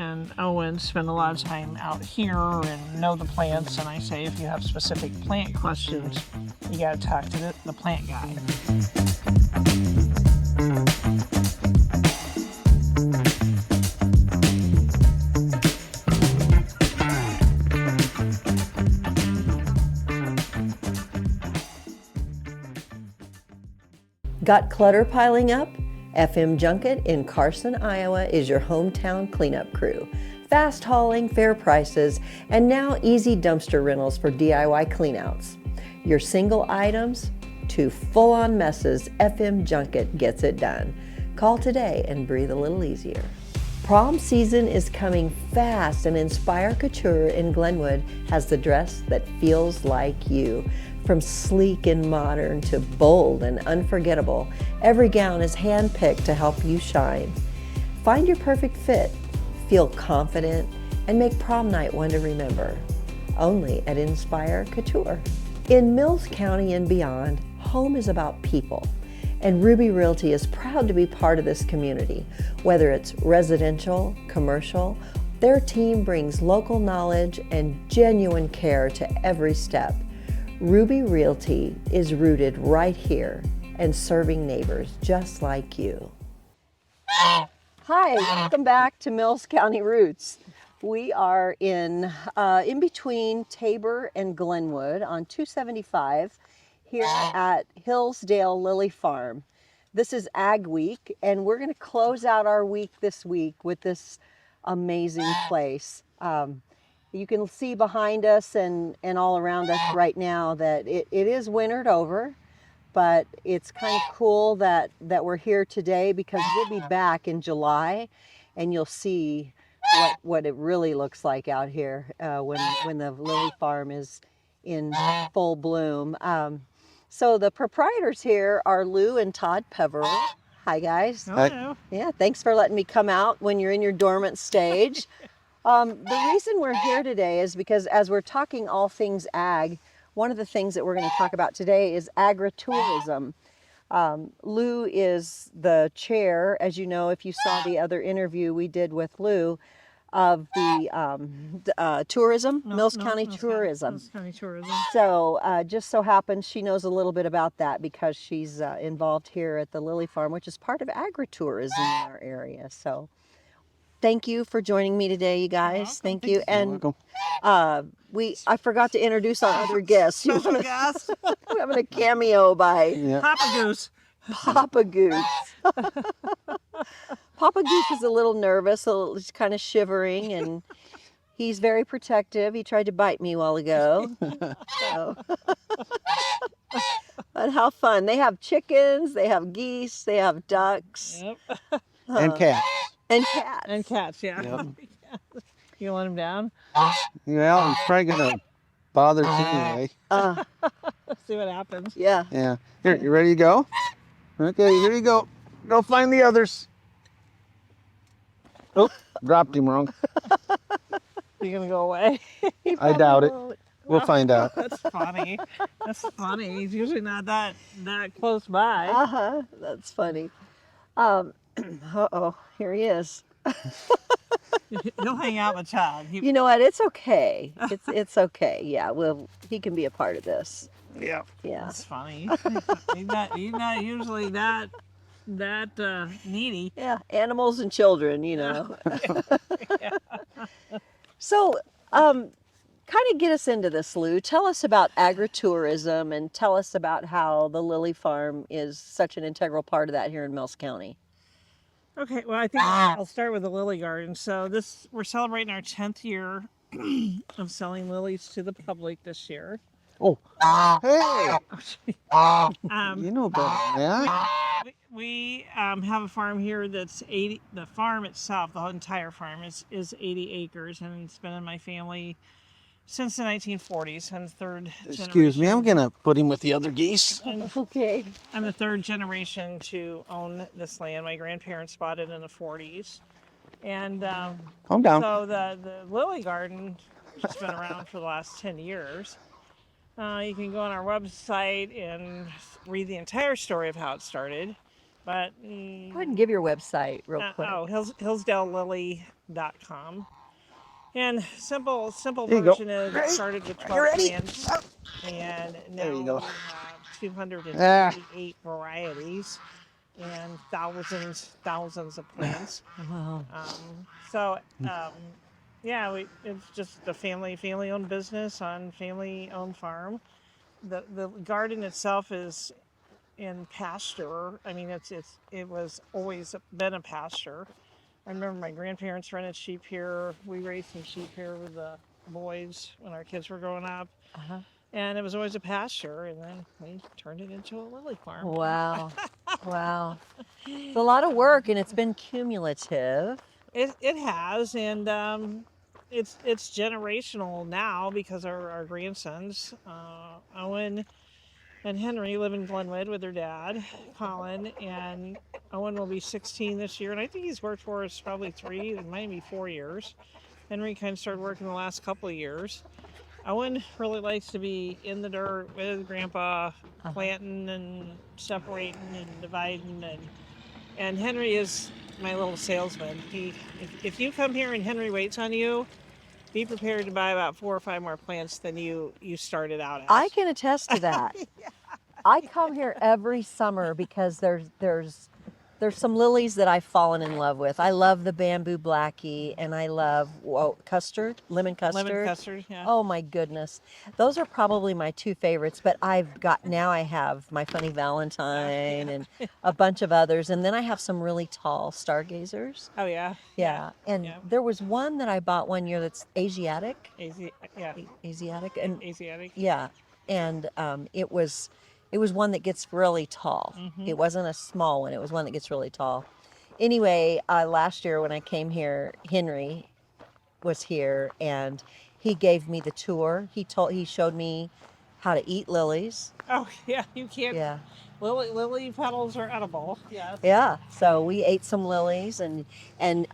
and Owen spend a lot of time out here and know the plants. And I say, if you have specific plant questions, you got to talk to the plant guy. Got clutter piling up? FM Junket in Carson, Iowa is your hometown cleanup crew. Fast hauling, fair prices, and now easy dumpster rentals for DIY cleanouts. Your single items to full-on messes, FM Junket gets it done. Call today and breathe a little easier. Prom season is coming fast, and Inspire Couture in Glenwood has the dress that feels like you. From sleek and modern to bold and unforgettable, every gown is handpicked to help you shine. Find your perfect fit, feel confident, and make prom night one to remember. Only at Inspire Couture. In Mills County and beyond, home is about people. And Ruby Realty is proud to be part of this community. Whether it's residential, commercial, their team brings local knowledge and genuine care to every step. Ruby Realty is rooted right here and serving neighbors just like you. Hi, welcome back to Mills County Roots. We are in between Tabor and Glenwood on 275 here at Hillsdale Lily Farm. This is Ag Week, and we're going to close out our week this week with this amazing place. You can see behind us and all around us right now that it is wintered over, but it's kind of cool that we're here today, because we'll be back in July and you'll see what it really looks like out here when the lily farm is in full bloom. So the proprietors here are Lu and Todd Peverill. Hi guys. Hello. Yeah, thanks for letting me come out when you're in your dormant stage. The reason we're here today is because as we're talking all things ag, one of the things that we're going to talk about today is agritourism. Lu is the chair, as you know, if you saw the other interview we did with Lu, of the tourism, Mills County Tourism. Mills County Tourism. So just so happens she knows a little bit about that because she's involved here at the Lily Farm, which is part of agritourism in our area. So thank you for joining me today, you guys. Thank you. And I forgot to introduce our other guests. Special guest. We're having a cameo by Papa Goose. Papa Goose. Papa Goose is a little nervous, he's kind of shivering, and he's very protective. He tried to bite me a while ago. So. But how fun. They have chickens, they have geese, they have ducks. Yep. And cats. And cats. And cats, yeah. Yep. You want him down? Well, he's probably going to bother us anyway. Let's see what happens. Yeah. Yeah. Here, you ready to go? Okay, here you go. Go find the others. Oh, dropped him wrong. You gonna go away? I doubt it. We'll find out. That's funny. That's funny. He's usually not that close by. That's funny. Uh-oh, here he is. He'll hang out with Todd. You know what? It's okay. It's okay. Yeah, he can be a part of this. Yeah. Yeah. That's funny. He's not usually that needy. Yeah, animals and children, you know. Yeah. So, kind of get us into this, Lu. Tell us about agritourism and tell us about how the Lily Farm is such an integral part of that here in Mills County. Okay, well, I think I'll start with the lily garden. So we're celebrating our 10th year of selling lilies to the public this year. Oh, hey! You know better than that. We have a farm here that's 80. The farm itself, the whole entire farm, is 80 acres, and it's been in my family since the 1940s. I'm the third Excuse me, I'm generation. going to put him with the other geese. Okay. I'm the third generation to own this land. My grandparents bought it in the 40s. And Calm down. so the lily garden has been around for the last 10 years. You can go on our website and read the entire story of how it started. But Go ahead and give your website real quick. Hillsdale Lily agritourism.com. And simple There you go. version is it Ready? started with You 12 ready? plants, and There now you we go. have Ah, 288 varieties and thousands of plants. Wow. So yeah, it's just a family-owned business on family-owned farm. The garden itself is in pasture. I mean, it was always been a pasture. I remember my grandparents rented sheep here. We raised some sheep here with the boys when our kids were growing up, Uh-huh. and it was always a pasture. And then we turned it into a lily farm. Wow. Wow. It's a lot of work and it's been cumulative. It has, and it's generational now because our grandsons, Owen and Henry, live in Glenwood with their dad, Colin, and Owen will be 16 this year, and I think he's worked for us probably 3, it might be 4 years. Henry kind of started working the last couple of years. Owen really likes to be in the dirt with Grandpa, planting and separating and dividing, and Henry is my little salesman. If you come here and Henry waits on you, be prepared to buy about 4 or 5 more plants than you started out at. I can attest to that. I come here every summer because there's some lilies that I've fallen in love with. I love the bamboo blackie and I love custard, lemon custard. Lemon custard, yeah. Oh my goodness. Those are probably my 2 favorites, but I have my funny Valentine and a bunch of others. And then I have some really tall stargazers. Oh yeah. Yeah. And Yeah. there was one that I bought one year that's Asiatic. Yeah. Asiatic and Asiatic. yeah, and it was one that gets really tall. It wasn't a small one. It was one that gets really tall. Anyway, last year when I came here, Henry was here and he gave me the tour. He showed me how to eat lilies. Oh yeah, you can't. Yeah. Lily petals are edible. Yes. Yeah. So we ate some lilies and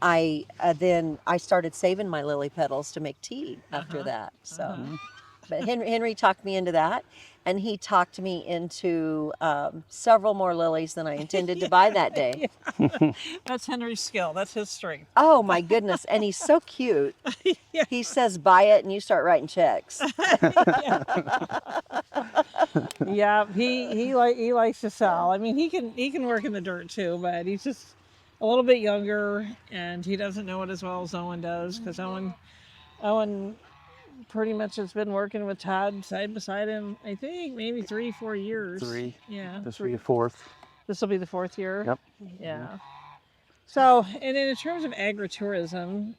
I then I started saving my lily petals to make tea after that. So. But Henry talked me into that, and he talked me into several more lilies than I intended to buy that day. That's Henry's skill. That's his strength. Oh my goodness! And he's so cute. Yeah. He says, "Buy it," and you start writing checks. Yeah, he likes to sell. I mean, he can work in the dirt too, but he's just a little bit younger, and he doesn't know it as well as Owen does because Owen pretty much has been working with Todd side beside him, I think maybe 3-4 years. 3. Yeah. This will be the 4th. This will be the 4th year. Yep. Yeah. So, and in terms of agritourism,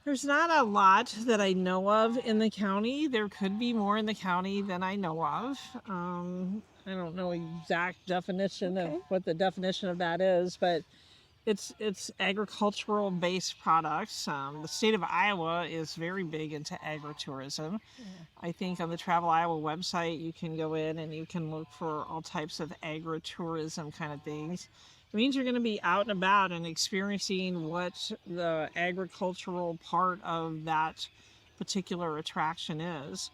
there's not a lot that I know of in the county. There could be more in the county than I know of. I don't know exact definition of what the definition of that is, but it's agricultural based products. The state of Iowa is very big into agritourism. Yeah. I think on the Travel Iowa website you can go in and you can look for all types of agritourism kind of things. It means you're going to be out and about and experiencing what the agricultural part of that particular attraction is.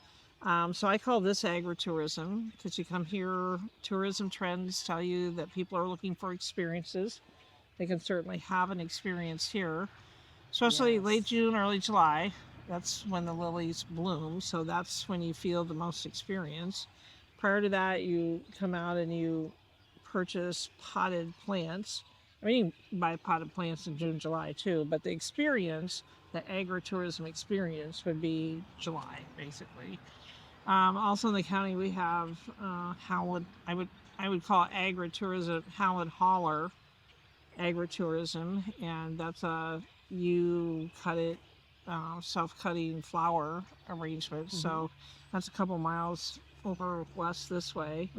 So I call this agritourism because you come here, tourism trends tell you that people are looking for experiences. They can certainly have an experience here, especially late June, early July. That's when the lilies bloom, so that's when you feel the most experience. Prior to that, you come out and you purchase potted plants. I mean, you can buy potted plants in June, July too, but the experience, the agritourism experience, would be July, basically. Also in the county, we have Howland. I would call agritourism Howland Holler agritourism, and that's you cut it self-cutting flower arrangement. So that's a couple miles over west this way.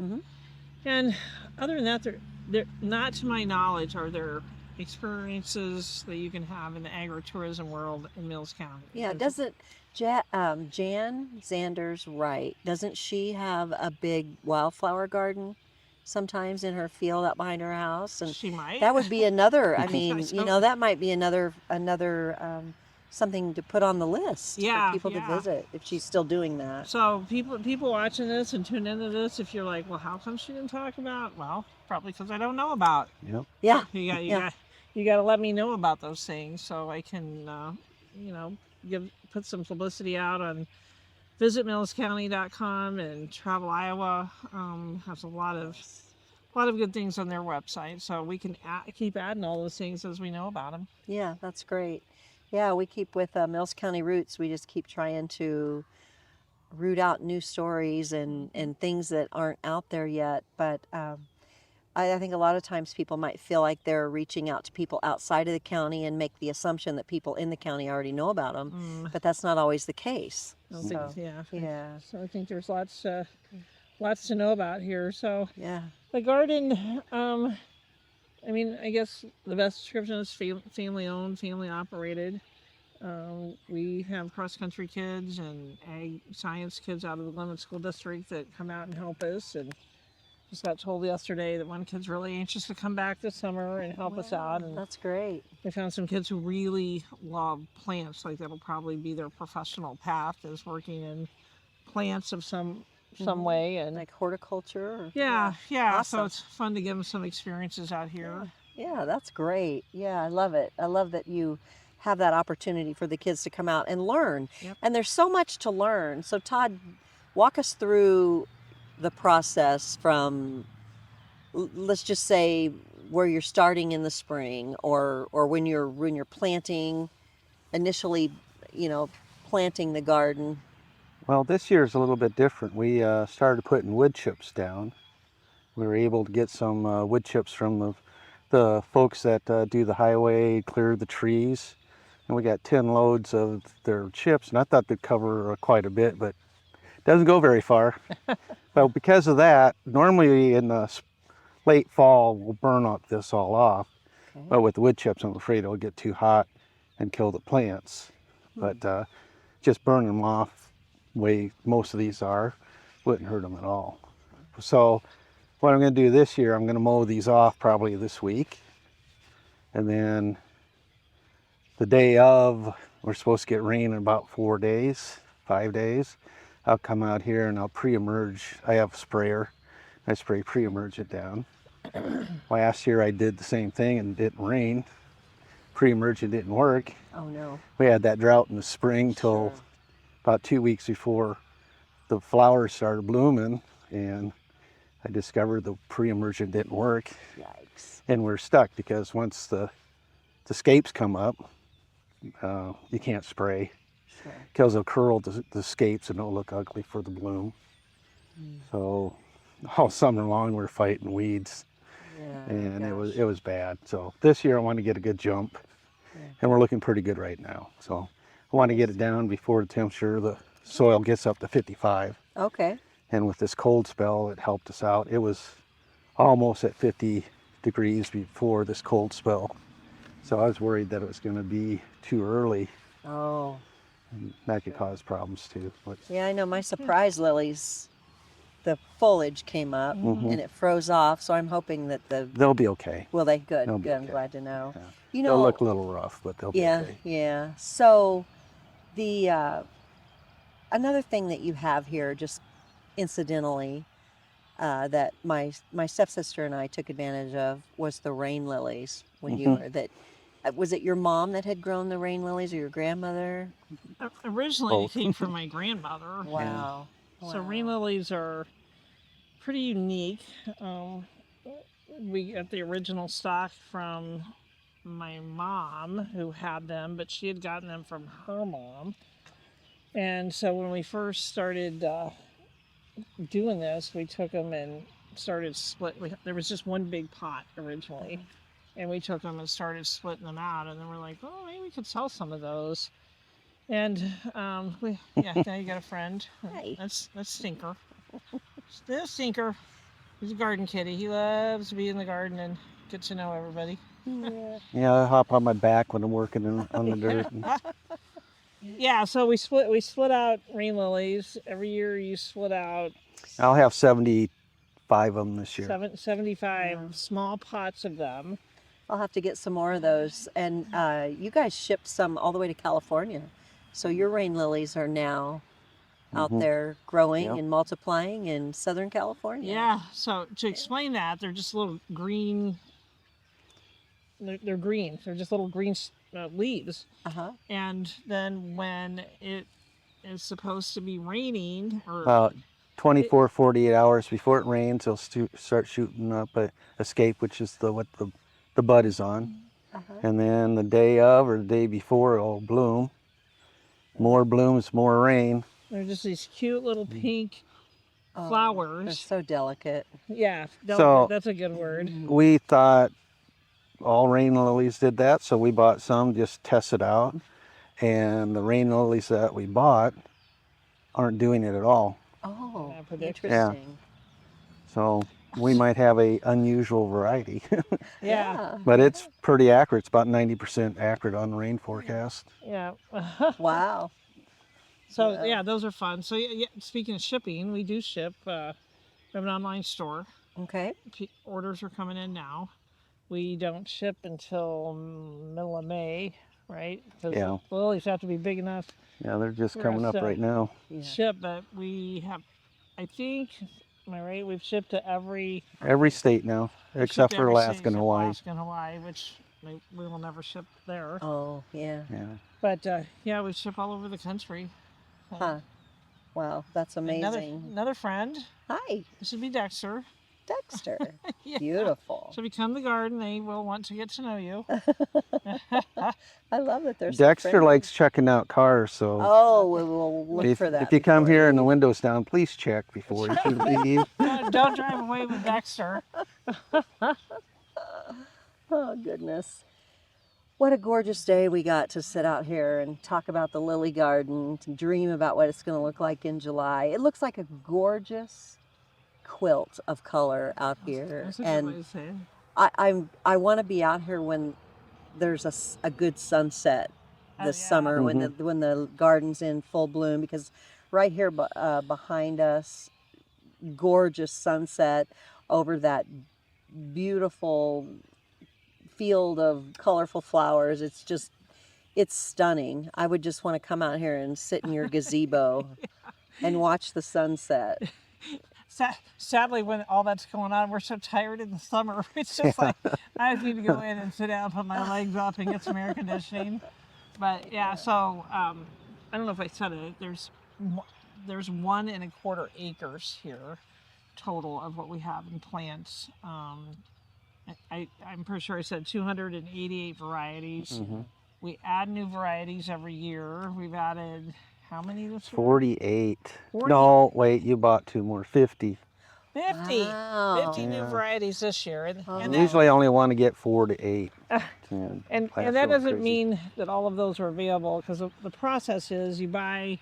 And other than that, there not to my knowledge are there experiences that you can have in the agritourism world in Mills County. Yeah, doesn't Jan Zanders Wright, doesn't she have a big wildflower garden sometimes in her field out behind her house? And she might. That would be another, I mean, So- you know, that might be another something to put on the list for people to visit if she's still doing that. So people watching this and tune into this, if you're like, well, how come she didn't talk about? Well, probably because I don't know about. Yep. Yeah. You got to let me know about those things so I can, you know, put some publicity out on visitmillscounty.com, and Travel Iowa has a lot of good things on their website, so we can keep adding all those things as we know about them. Yeah, that's great. Yeah, we keep with Mills County Roots. We just keep trying to root out new stories and things that aren't out there yet. But I think a lot of times people might feel like they're reaching out to people outside of the county and make the assumption that people in the county already know about them, but that's not always the case. So, yeah. So I think there's lots to know about here. So Yeah. the garden, I mean, I guess the best description is family owned, family operated. We have cross country kids and ag science kids out of the Glenwood School District that come out and help us. And just got told yesterday that one kid's really anxious to come back this summer and help us out. And That's great. we found some kids who really love plants. Like that'll probably be their professional path, is working in plants of some way. And Like horticulture? Or, yeah. Awesome. So it's fun to give them some experiences out here. Yeah, that's great. Yeah, I love it. I love that you have that opportunity for the kids to come out and learn. Yep. And there's so much to learn. So Todd, walk us through the process from, let's just say, where you're starting in the spring, or when you're planting, initially, planting the garden. Well, this year's a little bit different. We started putting wood chips down. We were able to get some wood chips from the folks that do the highway, clear the trees. And we got 10 loads of their chips, and I thought they'd cover quite a bit, but it doesn't go very far. But because of that, normally in the late fall, we'll burn up this all off. Okay. But with the wood chips, I'm afraid it'll get too hot and kill the plants. But just burning them off the way most of these are wouldn't hurt them at all. So what I'm going to do this year, I'm going to mow these off probably this week. And then the day of, we're supposed to get rain in about 5 days. I'll come out here and I'll pre-emerge. I have a sprayer. I spray pre-emerge it down. Last year I did the same thing and it didn't rain. Pre-emerge it didn't work. Oh no. We had that drought in the spring till about 2 weeks before the flowers started blooming, and I discovered the pre-emergent didn't work. Yikes. And we're stuck because once the scapes come up, you can't spray. Sure. Because they'll curl the scapes and it'll look ugly for the bloom. So all summer long we're fighting weeds, and it was bad. So this year I want to get a good jump, and we're looking pretty good right now. So I want to get it down before the temperature, the soil gets up to 55. Okay. And with this cold spell, it helped us out. It was almost at 50 degrees before this cold spell. So I was worried that it was going to be too early. Oh. And that could cause problems too. But Yeah, I know my surprise lilies, the foliage came up and it froze off, so I'm hoping that they'll be okay. Will they? Good, They'll be good. I'm okay. glad to know. Yeah. You They'll know, look a little rough, but they'll be okay. Yeah. So the another thing that you have here, just incidentally, that my stepsister and I took advantage of, was the rain lilies. When you were was it your mom that had grown the rain lilies, or your grandmother? Originally, it came from my grandmother. Wow. So rain lilies are pretty unique. We got the original stock from my mom, who had them, but she had gotten them from her mom. And so when we first started doing this, we took them and started there was just one big pot originally, and we took them and started splitting them out, and then we're like, oh, maybe we could sell some of those. And now you got a friend. Hey. That's Stinker. This Stinker, he's a garden kitty. He loves to be in the garden and get to know everybody. Yeah, I hop on my back when I'm working on the dirt. Yeah, so we split out rain lilies. Every year you split out I'll have 75 of them this year. 75 small pots of them. I'll have to get some more of those. And you guys shipped some all the way to California. So your rain lilies are now out there growing Yep. and multiplying in Southern California. Yeah. So to explain that, they're just little green. They're green. They're just little green leaves. Uh-huh. And then when it is supposed to be raining, or About 24, 48 hours before it rains, they'll start shooting up a escape, which is what the bud is on. Uh-huh. And then the day of or the day before, it'll bloom. More blooms, more rain. they're just these cute little pink They're flowers. so delicate. Yeah, So- that's a good word. We thought all rain lilies did that, so we bought some, just test it out. And the rain lilies that we bought aren't doing it at all. Oh, Yeah, prediction. interesting. So we might have a unusual variety. Yeah. But it's pretty accurate. It's about 90% accurate on the rain forecast. Yeah. Wow. So yeah, those are fun. So yeah, speaking of shipping, we do ship. We have an online store. Okay. Orders are coming in now. We don't ship until middle of May, right? Because Yeah. the lilies have to be big enough Yeah, they're just For coming us, up right now. to ship. But we have, I think, am I right? We've shipped to every Every state now, except for Alaska and Hawaii. Alaska and Hawaii, which we will never ship there. Oh, yeah. Yeah. But yeah, we ship all over the country. Huh. Wow, that's amazing. Another friend. Hi, This would be Dexter. Dexter. Yeah. Beautiful. So if you come to the garden, they will want to get to know you. I love that there's Dexter likes checking out cars, so Oh, we'll look for that. if you come before here I and the leave. window's down, please check before you leave. Don't drive away with Dexter. Oh, goodness. What a gorgeous day we got to sit out here and talk about the lily garden, to dream about what it's going to look like in July. It looks like a gorgeous quilt of color out here. That's a good way to say it. I want to be out here when there's a good sunset this summer, when the garden's in full bloom, because right here behind us, gorgeous sunset over that beautiful field of colorful flowers. It's stunning. I would just want to come out here and sit in your gazebo and watch the sunset. Sadly, when all that's going on, we're so tired in the summer. It's just like I just need to go in and sit down, put my legs up, and get some air conditioning. But yeah, so I don't know if I said it. There's 1.25 acres here total of what we have in plants. I'm pretty sure I said 288 varieties. We add new varieties every year. We've added how many this year? 48. 40. No, wait, you bought 2 more. 50. 50. Wow. 50 new varieties this year. And Usually I only want to get 4 to 8. And that doesn't mean that all of those are available, because the process is you buy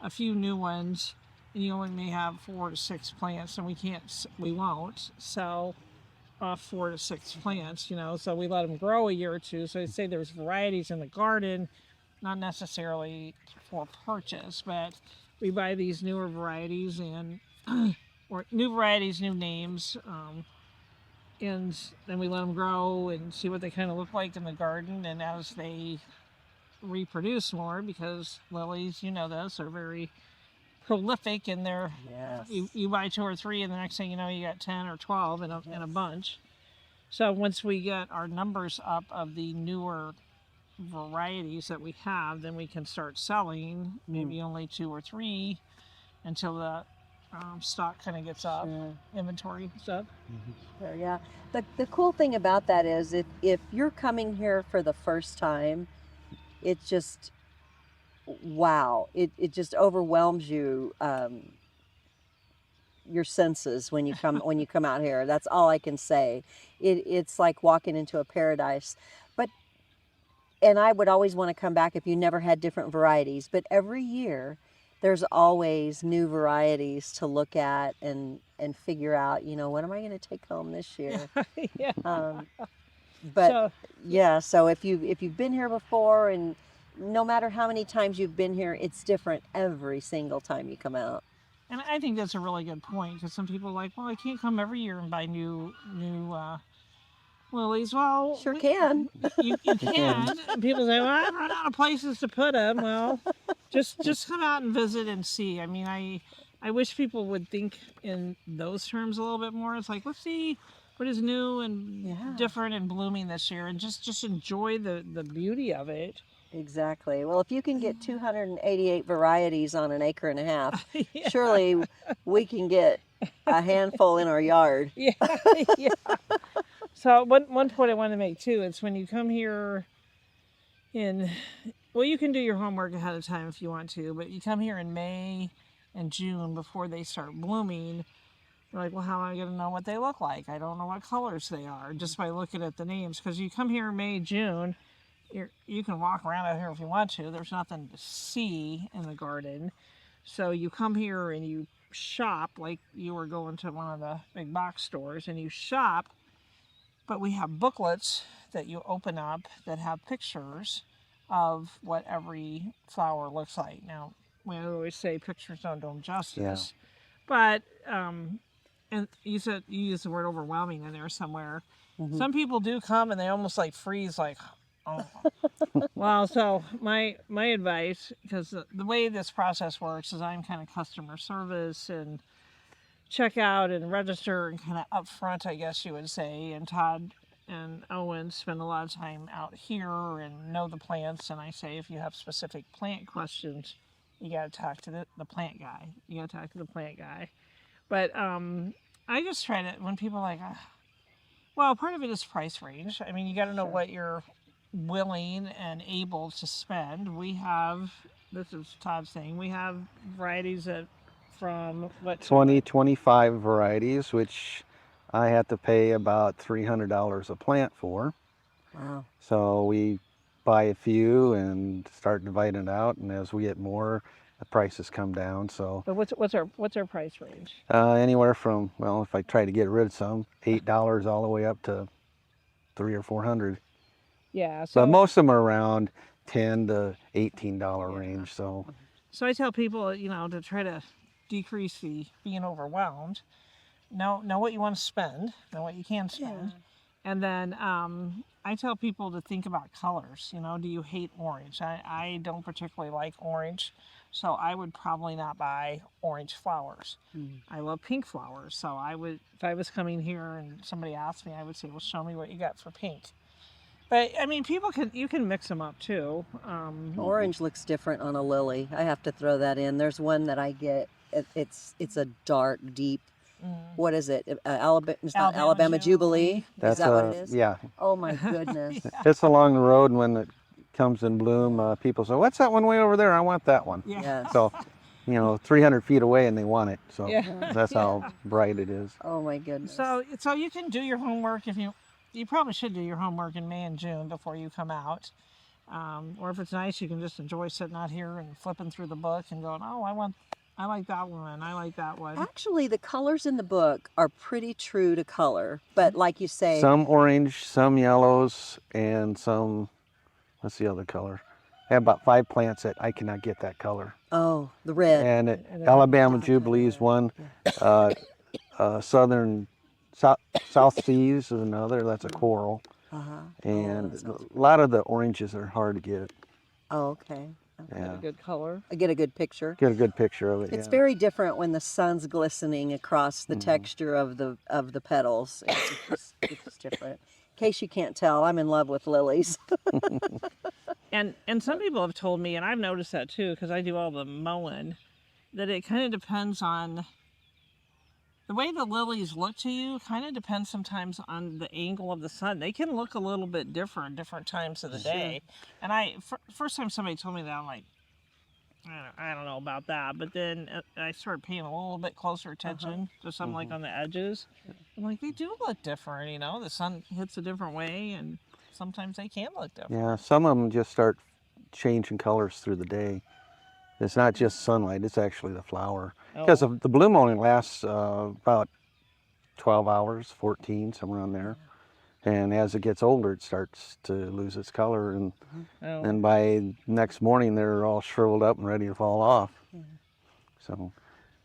a few new ones and you only may have 4 to 6 plants, and we won't sell 4 to 6 plants, so we let them grow a year or two. So I'd say there's varieties in the garden, not necessarily for purchase, but we buy these newer varieties and or new varieties, new names, and then we let them grow and see what they kind of look like in the garden. And as they reproduce more, because lilies, this, are very prolific in their you buy 2 or 3, and the next thing you know, you got 10 or 12 in a bunch. So once we get our numbers up of the newer varieties that we have, then we can start selling maybe only 2 or 3 until the stock kind of gets up, inventory stuff. Sure, yeah. The cool thing about that is if you're coming here for the first time, it's just wow. It just overwhelms you, your senses when you come out here. That's all I can say. It's like walking into a paradise. And I would always want to come back if you never had different varieties. But every year, there's always new varieties to look at and figure out, what am I going to take home this year? Yeah. So if you've been here before, and no matter how many times you've been here, it's different every single time you come out. And I think that's a really good point, because some people are like, well, I can't come every year and buy new lilies. Well, Sure can. you can. And people say, "Well, I've run out of places to put them." Well, just come out and visit and see. I mean, I wish people would think in those terms a little bit more. It's like, let's see what is new and different and blooming this year, and just enjoy the beauty of it. Exactly. Well, if you can get 288 varieties on an acre and a half, Yeah. surely we can get a handful in our yard. Yeah, yeah. So one point I want to make too is when you come here in, well, you can do your homework ahead of time if you want to, but you come here in May and June before they start blooming. You're like, well, how am I going to know what they look like? I don't know what colors they are just by looking at the names. Because you come here in May, June, you can walk around out here if you want to. There's nothing to see in the garden. So you come here and you shop like you were going to one of the big box stores and you shop, but we have booklets that you open up that have pictures of what every flower looks like. Now, we always say pictures don't do them justice, but and you said you used the word overwhelming in there somewhere. Some people do come and they almost like freeze, like, oh. Well, so my advice, because the way this process works is I'm kind of customer service and check out and register and kind of upfront, I guess you would say. And Todd and Owen spend a lot of time out here and know the plants. And I say, if you have specific plant questions, you got to talk to the plant guy. You got to talk to the plant guy. But I just try to, when people are like, well, part of it is price range. I mean, you got to know what you're willing and able to spend. We have, this is Todd's thing, we have varieties that from what? 25 varieties, which I have to pay about $300 a plant for. Wow. So we buy a few and start dividing it out, and as we get more, the prices come down. So But what's our price range? anywhere from, well, if I try to get rid of some, $8 all the way up to $300 or $400. Yeah. So But most of them are around $10 to $18 range. So I tell people, to try to decrease the being overwhelmed. Know what you want to spend, know what you can spend, and then I tell people to think about colors. Do you hate orange? I don't particularly like orange, so I would probably not buy orange flowers. I love pink flowers, so I would, if I was coming here and somebody asked me, I would say, well, show me what you got for pink. But I mean, you can mix them up too. Orange looks different on a lily. I have to throw that in. There's one that I get. It's a dark, deep. What is it? Alabama. It's not Alabama Jubilee. that's Is that what it is? yeah. Oh my goodness. It's along the road, and when it comes in bloom, people say, "What's that one way over there? I want that one." Yeah. Yes. So, 300 feet away, and they want it. So Yeah. that's how bright it is. Oh my goodness. So you can do your homework if you probably should do your homework in May and June before you come out. Or if it's nice, you can just enjoy sitting out here and flipping through the book and going, oh, I like that one. I like that one. Actually, the colors in the book are pretty true to color, but like you say, Some orange, some yellows, and some, what's the other color? I have about 5 plants that I cannot get that color. oh, the red. And Alabama Jubilee is one. Southern South Seas is another. That's a coral. And a lot of the oranges are hard to get. Oh, okay. A good color. I get a good picture. Get a good picture of it. It's very different when the sun's glistening across the texture of the petals. It's different. In case you can't tell, I'm in love with lilies. And some people have told me, and I've noticed that too, because I do all the mowing, that it kind of depends on the way the lilies look to you. Kind of depends sometimes on the angle of the sun. They can look a little bit different times of the day. And first time somebody told me that, I'm like, I don't know about that. But then I started paying a little bit closer attention to some like on the edges. I'm like, they do look different. The sun hits a different way, and sometimes they can look different. Yeah, some of them just start changing colors through the day. It's not just sunlight, it's actually the flower. Because the bloom only lasts about 12 hours, 14, somewhere around there. And as it gets older, it starts to lose its color. And by next morning, they're all shriveled up and ready to fall off. So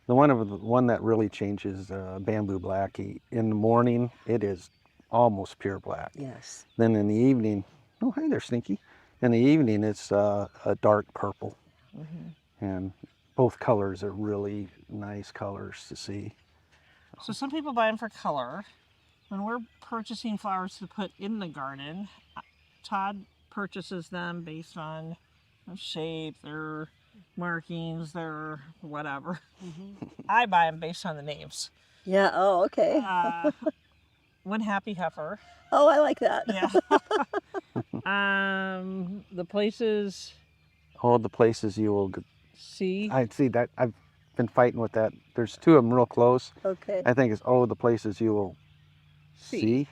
the one that really changes bamboo black. In the morning, it is almost pure black. Yes. Then in the evening, oh, hey there, Stinky. In the evening, it's a dark purple. And both colors are really nice colors to see. So some people buy them for color. When we're purchasing flowers to put in the garden, Todd purchases them based on their shape, their markings, their whatever. I buy them based on the names. Yeah. Oh, okay. One Happy Heifer. Oh, I like that. Yeah. The places All the places you will see. I see that. I've been fighting with that. There's two of them real close. Okay. I think it's the places you will see.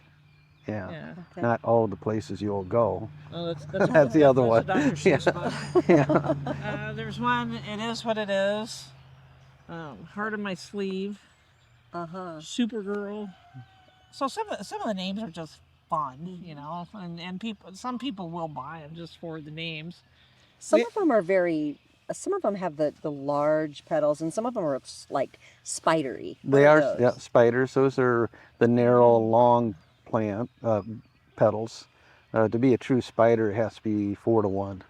Yeah. Yeah. Okay. Not all the places you will go. Oh, That's the other one. Dr. Seuss book. Yeah. There's one, It Is What It Is. Heart of My Sleeve. Supergirl. So some of the names are just fun, you know, and some people will buy them just for the names. Some of them are very. Some of them have the large petals, and some of them are like spidery. They are, yeah, spiders. Those are the narrow, long plant petals. To be a true spider, it has to be 4 to 1.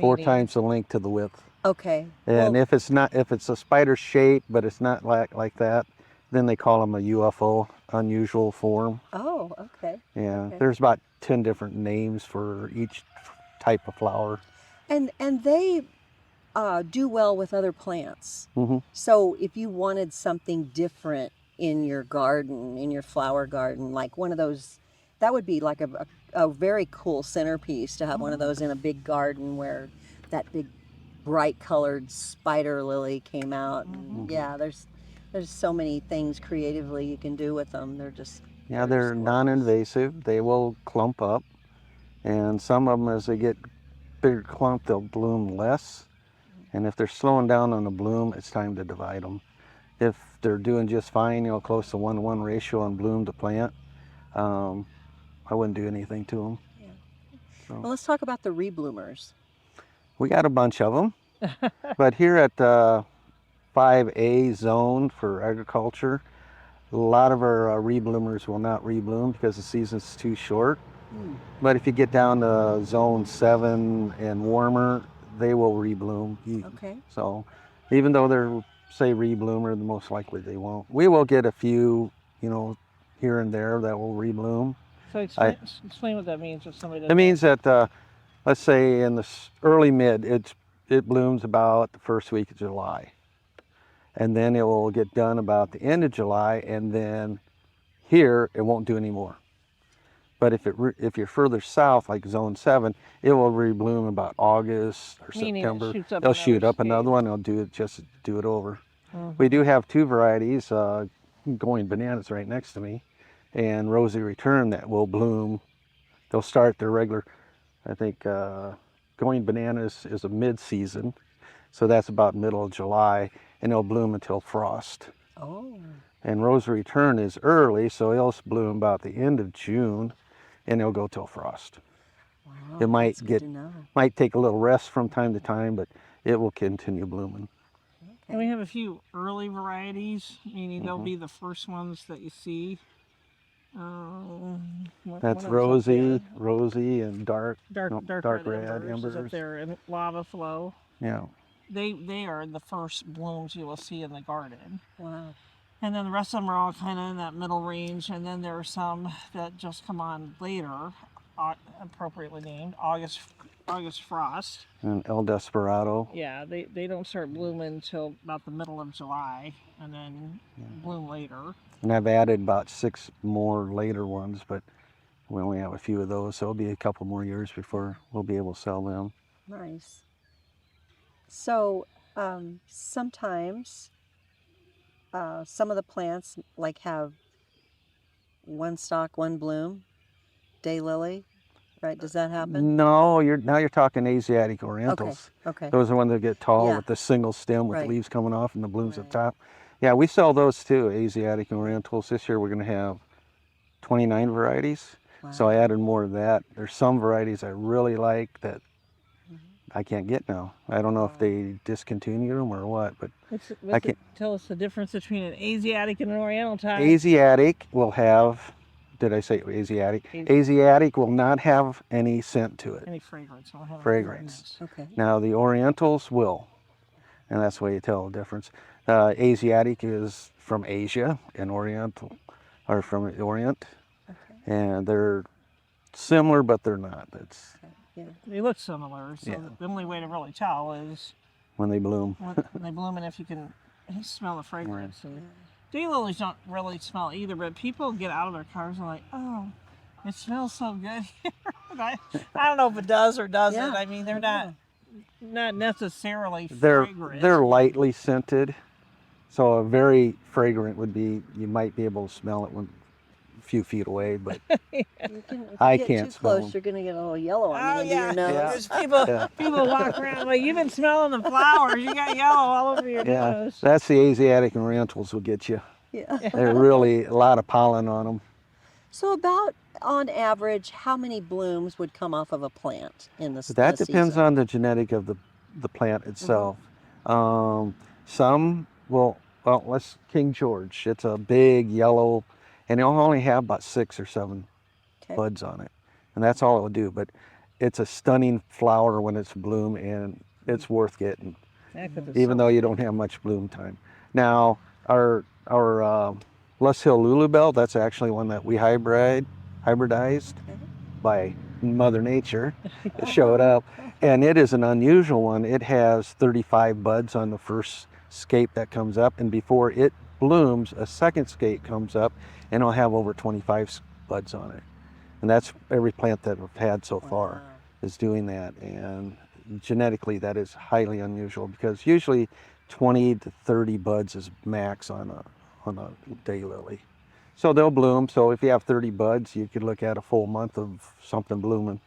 4 times the length to the width. Okay. And if it's a spider shape, but it's not like that, then they call them a UFO, unusual form. Oh, okay. Yeah, Okay. there's about 10 different names for each type of flower. And they do well with other plants. So if you wanted something different in your garden, in your flower garden, like one of those, that would be like a very cool centerpiece to have one of those in a big garden where that big bright colored spider lily came out. And yeah, there's so many things creatively you can do with them. They're just They're non-invasive. They will clump up, and some of them, as they get bigger clump, they'll bloom less. And if they're slowing down on the bloom, it's time to divide them. If they're doing just fine, close to 1-to-1 ratio on bloom to plant, I wouldn't do anything to them. Yeah. So. Well, let's talk about the rebloomers. We got a bunch of them, but here at 5A zone for agriculture, a lot of our rebloomers will not rebloom because the season's too short. But if you get down to zone 7 and warmer, they will rebloom. Okay. So even though they're, say, rebloomer, most likely they won't. We will get a few, here and there that will rebloom. So explain what that means if somebody doesn't. It means that, let's say in the early mid, it blooms about the first week of July. And then it will get done about the end of July, and then here it won't do any more. But if you're further south, like zone 7, it will rebloom about August or September. They'll shoot up another one. They'll do it over. We do have 2 varieties, Going Bananas right next to me, and Rosy Return that will bloom. They'll start their regular. I think Going Bananas is a mid-season, so that's about middle of July, and it'll bloom until frost. Oh. And Rosy Return is early, so it'll bloom about the end of June, and it'll go till frost. Wow, it might might take a little rest from time to time, but it will continue blooming. Okay. And we have a few early varieties, meaning they'll be the first ones that you see. That's Rosy, and dark red embers up there, and Lava Flow. Yeah. They are the first blooms you will see in the garden. Wow. And then the rest of them are all kind of in that middle range, and then there are some that just come on later, appropriately named August Frost. And El Desperado. Yeah, they don't start blooming until about the middle of July, and then bloom later. And I've added about 6 more later ones, but we only have a few of those, so it'll be a couple more years before we'll be able to sell them. Nice. So sometimes some of the plants like have one stalk, one bloom, daylily, right? Does that happen? No, you're talking Asiatic Orientals. Okay. Those are ones that get tall Yeah. with the single stem with Right. leaves coming off and the blooms Right. at the top. Yeah, we sell those too, Asiatic Orientals. This year we're going to have 29 varieties. Wow. So I added more of that. There's some varieties I really like that I can't get now. I don't know if they discontinued them or what, but Tell us the difference between an Asiatic and an Oriental type. Asiatic will have did I say Asiatic? Asi- Asiatic will not have any scent to it, Any fragrance? I'll have fragrance. Okay. Now the Orientals will, and that's the way you tell the difference. Asiatic is from Asia, and Oriental are from the Orient, Okay. and they're similar, but they're not. It's Yeah. They look similar, so Yeah. the only way to really tell is when they bloom. when they bloom and if you can smell the fragrance. And daylilies don't really smell either, but people get out of their cars and like, oh, it smells so good here. I don't know if it does or doesn't. Yeah. I mean, they're not necessarily They're fragrant. lightly scented, so a very fragrant would be, you might be able to smell it when a few feet away, but You can, if I you get can't too smell close, them. you're going to get a little yellow on the Oh end yeah, of your nose. because people Yeah. people walk around like you've been smelling the flowers. You got yellow all over your Yeah, nose. that's the Asiatic and Orientals will get you. Yeah. They're really a lot of pollen on them. So about on average, how many blooms would come off of a plant in the That depends season? on the genetic of the plant itself. Some will, well, let's King George. It's a big yellow, and it'll only have about 6 or 7 Okay. buds on it, and that's all it will do. But it's a stunning flower when it's bloom, and it's worth getting, Yeah, 'cause it's even so though you don't have much bloom time. Now, our Hillsdale Lily Bell, that's actually one that we hybridized by Mother Nature. It showed up, and it is an unusual one. It has 35 buds on the first scape that comes up, and before it blooms, a second scape comes up, and it'll have over 25 buds on it. And that's every plant that we've had so far Wow. is doing that. And genetically, that is highly unusual because usually 20 to 30 buds is max on a daylily. So they'll bloom. So if you have 30 buds, you could look at a full month of something blooming.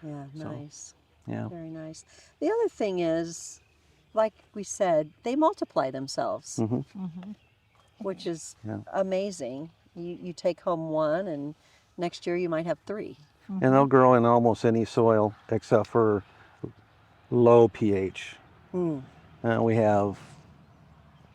Yeah, So, nice. Yeah. Very nice. The other thing is, like we said, they multiply themselves, which is Yeah. amazing. You take home one, and next year you might have 3. And they'll grow in almost any soil except for low pH. We have,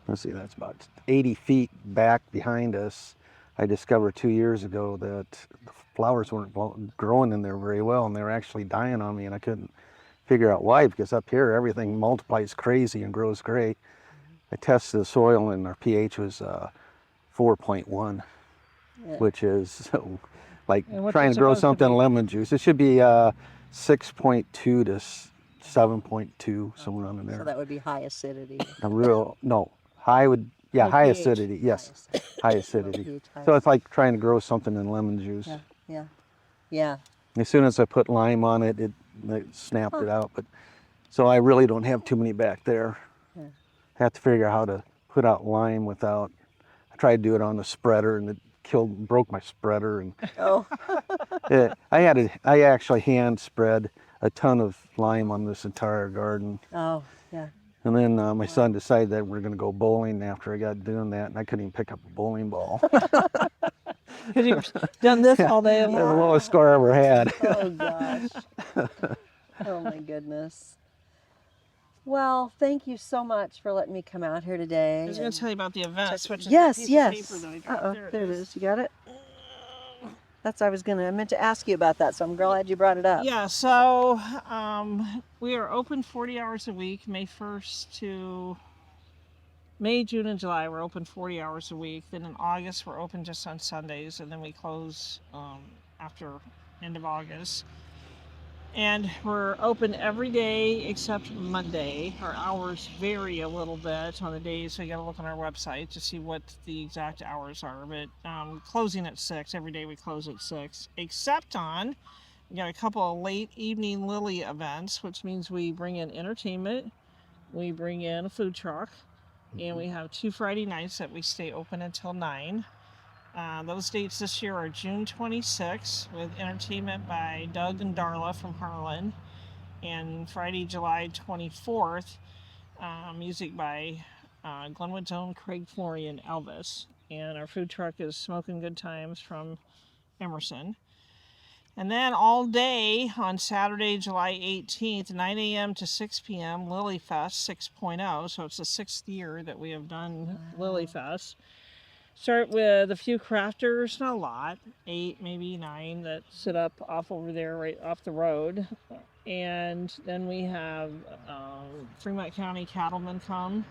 let's see, that's about 80 feet back behind us. I discovered 2 years ago that the flowers weren't growing in there very well, and they were actually dying on me, and I couldn't figure out why, because up here everything multiplies crazy and grows great. I tested the soil, and our pH was 4.1, Yeah. which is like And what's trying it to grow supposed to something be? lemon juice. It should be 6.2 to 7.2, somewhere around in there. So that would be high acidity. A real, no, high would, yeah, Low high pH. acidity, yes, high acidity. pH, high So it's like trying to grow something in lemon juice. Yeah, yeah, yeah. As soon as I put lime on it, it snapped it out. But so I really don't have too many back there. Yeah. I have to figure out how to put out lime without. I tried to do it on the spreader, and it broke my spreader. And Oh, I actually hand spread a ton of lime on this entire garden. oh, yeah. And then my son decided that we're going to go bowling after I got doing that, and I couldn't even pick up a bowling ball. Because you've done this all day That's the long. lowest score I ever had. Oh gosh. Oh my goodness. Well, thank you so much for letting me come out here today. I was going to tell you about the events, which is Yes, the piece yes. of paper that I dropped. Uh-oh, there it is. You got it? I meant to ask you about that, so I'm glad you brought it up. Yeah, so we are open 40 hours a week, May 1st to May, June, and July. We're open 40 hours a week. Then in August, we're open just on Sundays, and then we close after end of August. And we're open every day except Monday. Our hours vary a little bit on the days, so you got to look on our website to see what the exact hours are. But closing at 6, every day we close at 6, except on, we got a couple of late evening lily events, which means we bring in entertainment, we bring in a food truck, and we have 2 Friday nights that we stay open until 9. Those dates this year are June 26th with entertainment by Doug and Darla from Harlan, and Friday, July 24th, music by Glenwood's own Craig Florian Elvis, and our food truck is Smoking Good Times from Emerson. And then all day on Saturday, July 18th, 9 a.m. to 6 p.m., Lily Fest 6.0. So it's the 6th year that we have done Lily Fest. Start with a few crafters, not a lot, 8, maybe 9 that sit up off over there, right off the road. And then we have Fremont County cattlemen come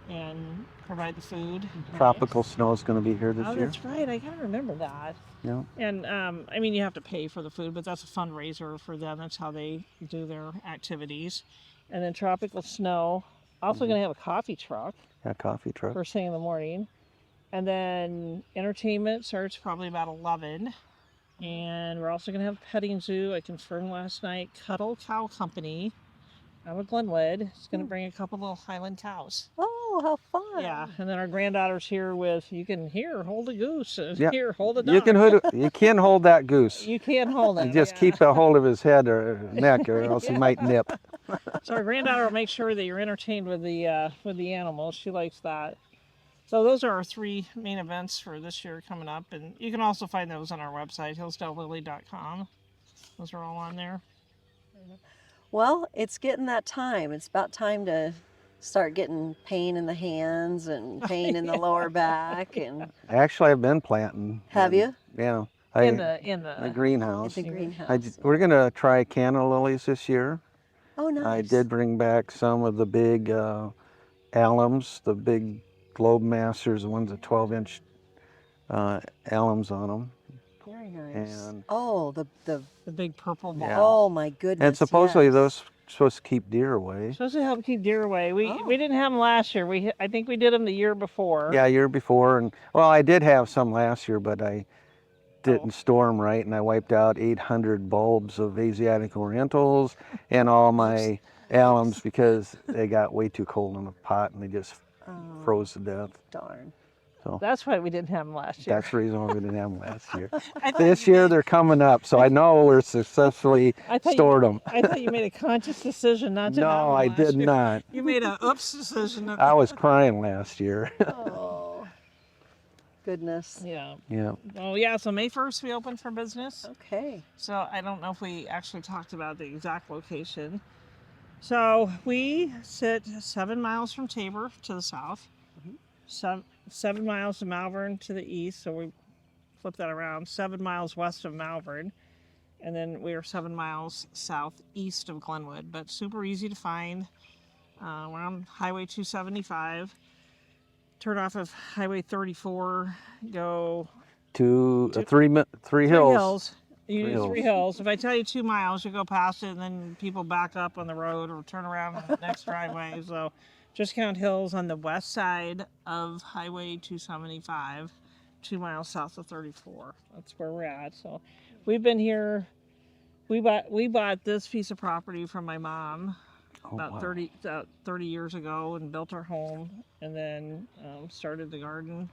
and provide the food. Tropical snow is going to be here this Oh, year. that's right. I gotta remember that. Yeah. And I mean, you have to pay for the food, but that's a fundraiser for them. That's how they do their activities. And then tropical snow. Also going to have a coffee truck Yeah, coffee truck. first thing in the morning. And then entertainment starts probably about 11. And we're also going to have a petting zoo. I confirmed last night. Cuddle Cow Company out of Glenwood. It's going to bring a couple little Highland cows. Oh, how fun. Yeah, and then our granddaughter's here with, you can hold a goose. Yeah. Here, hold a duck. You can hold that goose. You can't hold it. You just keep a hold of his head or neck, or else he might nip. So our granddaughter will make sure that you're entertained with the animals. She likes that. So those are our 3 main events for this year coming up, and you can also find those on our website, hillsdalelily.com. Those are all on there. Well, it's getting that time. It's about time to start getting pain in the hands and pain in the lower back. And Actually, I've been planting. have you? Yeah. In the the greenhouse. At the greenhouse. We're going to try canna lilies this year. Oh, nice. I did bring back some of the big alums, the big globe masters, the ones with 12-inch alums on them. Very nice. And oh, the big purple ball. Yeah. oh my goodness. and supposedly yes. those are supposed to keep deer away. Supposed to help keep deer away. We Oh. didn't have them last year. I think we did them the year before. Yeah, year before, and well, I did have some last year, but I didn't store them right, and I wiped out 800 bulbs of Asiatic Orientals and all my alums because they got way too cold in the pot and they just froze to death. Darn. So That's why we didn't have them last year. that's the reason why we didn't have them last year. I thought This you year made- they're coming up, so I know we're successfully I thought you- stored them. I thought you made a conscious decision not to have No, them I last did year. not. You made a oops decision. I was crying last year. Oh, goodness. Yeah. Yeah. Oh, yeah. So May 1st we open for business. Okay. So I don't know if we actually talked about the exact location. So we sit 7 miles from Tabor to the south, 7 miles to Malvern to the east. So we flip that around, 7 miles west of Malvern. And then we are 7 miles southeast of Glenwood, but super easy to find. We're on Highway 275. Turn off of Highway 34, go Three hills. You Three do hills. 3 hills. If I tell you 2 miles, you go past it, and then people back up on the road or turn around on the next driveway. So just count hills on the west side of Highway 275, 2 miles south of 34. That's where we're at. So we've been here. We bought this piece of property from my mom about wow. 30 years ago and built our home, and then started the garden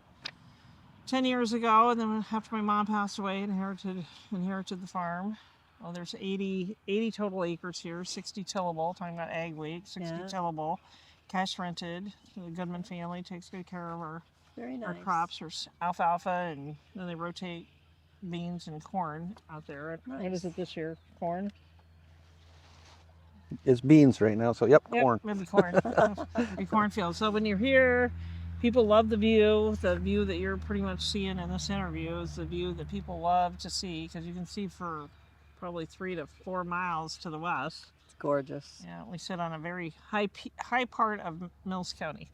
10 years ago, and then after my mom passed away, inherited the farm. Well, there's 80 total acres here, 60 tillable, talking about ag week, 60 Yeah. tillable, cash rented. The Goodman family takes good care of our Very nice. crops. There's alfalfa, and then they rotate beans and corn out there. What is it this year? Corn? It's beans right now, so yep, corn. Yep, maybe corn. Maybe cornfield. So when you're here, people love the view. The view that you're pretty much seeing in this interview is the view that people love to see, because you can see for probably 3 to 4 miles to the west. It's gorgeous. Yeah, we sit on a very high part of Mills County.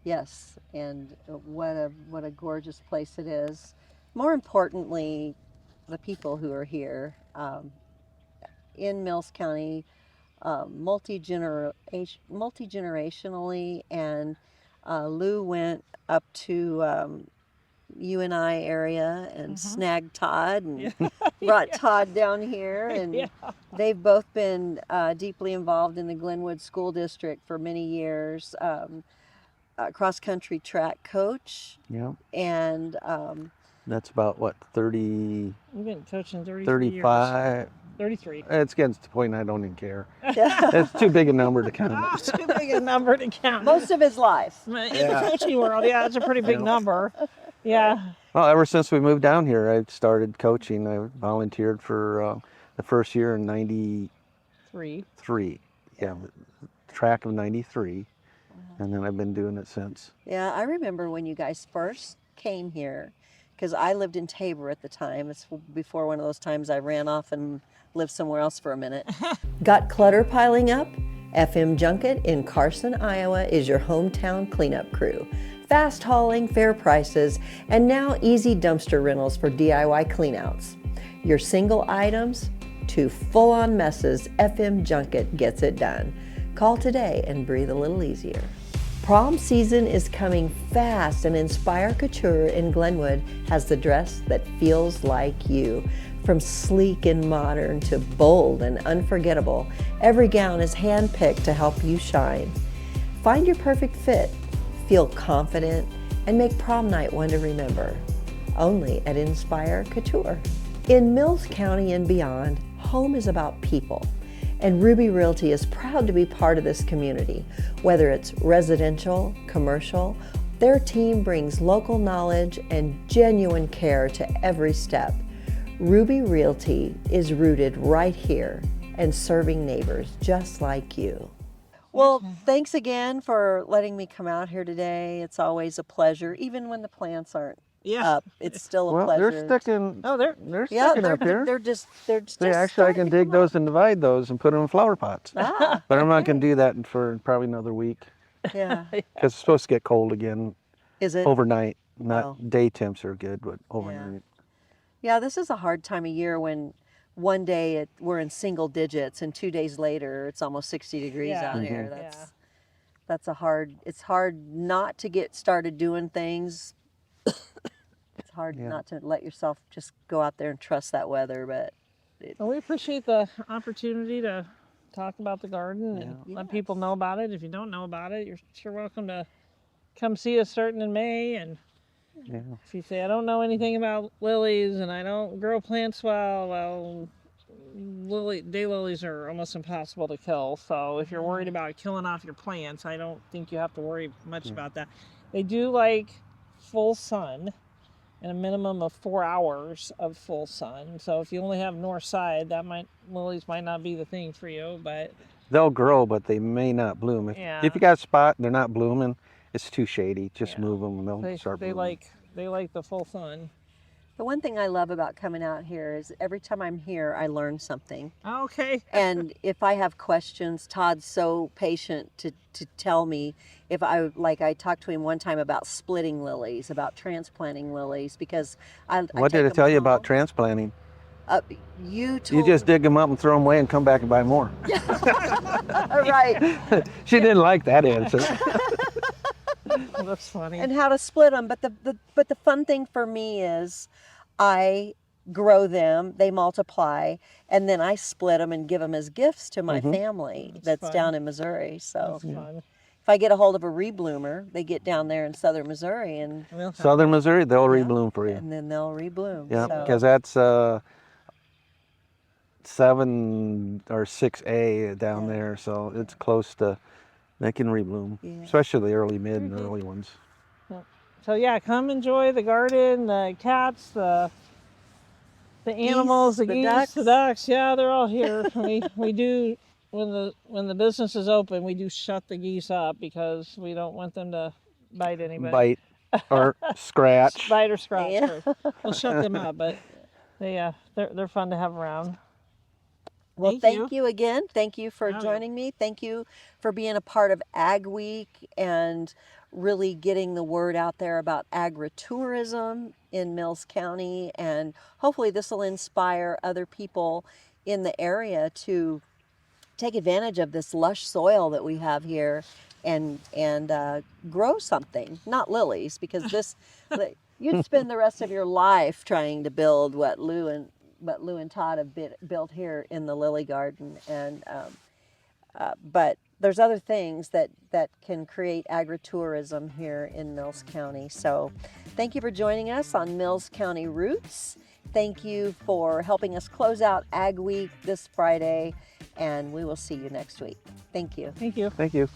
Yes, and what a gorgeous place it is. More importantly, the people who are here in Mills County, multi-generationally, and Lou went up to UNI area and snagged Todd and brought Todd down here, and they've both been deeply involved in the Glenwood School District for many years. Cross-country track coach, Yeah. and That's about what, 30, We've been coaching 33 35? years. 33. It's getting to the point I don't even care. yeah, It's too big a number to count. Ah, too big a number to count. most of his life. In the coaching world, yeah, it's a pretty big number. Yeah. Well, ever since we moved down here, I started coaching. I volunteered for the first year in 93. 3. Yeah, track of 93. and then I've been doing it since. Yeah, I remember when you guys first came here, because I lived in Tabor at the time. It's before one of those times I ran off and lived somewhere else for a minute. Got clutter piling up? FM Junket in Carson, Iowa is your hometown cleanup crew. Fast hauling, fair prices, and now easy dumpster rentals for DIY cleanouts. Your single items to full-on messes, FM Junket gets it done. Call today and breathe a little easier. Prom season is coming fast, and Inspire Couture in Glenwood has the dress that feels like you. From sleek and modern to bold and unforgettable, every gown is handpicked to help you shine. Find your perfect fit, feel confident, and make prom night one to remember. Only at Inspire Couture. In Mills County and beyond, home is about people. And Ruby Realty is proud to be part of this community. Whether it's residential, commercial, their team brings local knowledge and genuine care to every step. Ruby Realty is rooted right here and serving neighbors just like you. Well, thanks again for letting me come out here today. It's always a pleasure, even when the plants aren't up. It's still a Well, pleasure. they're sticking. Oh, there. They're Yeah, sticking up here. they're just Actually, I starting can to dig come those up. and divide those and put them in flower pots. Ah, But I'm not going to do that for probably another week yeah. because it's supposed to get cold again Is it? overnight. Not Oh. day temps are good, but overnight. Yeah, this is a hard time of year when one day we're in single digits and 2 days later it's almost 60 degrees Yeah. out here. Mhm. It's hard not to get started doing things. It's hard Yeah. not to let yourself just go out there and trust that weather, but Well, we appreciate the opportunity to talk about the garden and let Yes. people know about it. If you don't know about it, you're sure welcome to come see us starting in May. And Yeah. if you say, I don't know anything about lilies and I don't grow plants well, daylilies are almost impossible to kill. So if you're worried about killing off your plants, I don't think you have to worry much about that. They do like full sun and a minimum of 4 hours of full sun. So if you only have north side, lilies might not be the thing for you, but They'll grow, but they may not bloom. Yeah. If you got a spot and they're not blooming, it's too shady. Just Yeah. move them and they'll start they blooming. like the full sun. the one thing I love about coming out here is every time I'm here I learn something. Okay. And if I have questions, Todd's so patient to tell me. If I talked to him one time about splitting lilies, about transplanting lilies, because I What take did I them tell you about home. transplanting? You You told just dig them up and throw them away and come back and buy more. right, She didn't like that answer. Well, that's funny. and how to split them. But the fun thing for me is I grow them, they multiply, and then I split them and give them as gifts to my family that's fun. down in Missouri. So That's fun. if I get a hold of a rebloomer, they get down there in southern Missouri and Southern Missouri, they'll rebloom for you. and then they'll rebloom. Yeah, So, because that's 7 or 6A down there, so it's close to. They can rebloom, especially the early, mid, and early ones. So yeah, come enjoy the garden, the cats, the animals, the geese, ducks. the ducks. Yeah, they're all here. we do when the business is open, we do shut the geese up because we don't want them to bite anybody. Bite or scratch. Bite or scratch. Yeah. We'll shut them up, but they're fun to have around. Well, thank you again. Thank you for Yeah. joining me. Thank you for being a part of Ag Week and really getting the word out there about agritourism in Mills County. And hopefully this will inspire other people in the area to take advantage of this lush soil that we have here and grow something, not lilies, because this you'd spend the rest of your life trying to build what Lu and Todd have built here in the lily garden, and but there's other things that can create agritourism here in Mills County. So thank you for joining us on Mills County Roots. Thank you for helping us close out Ag Week this Friday, and we will see you next week. Thank you. Thank you. Thank you.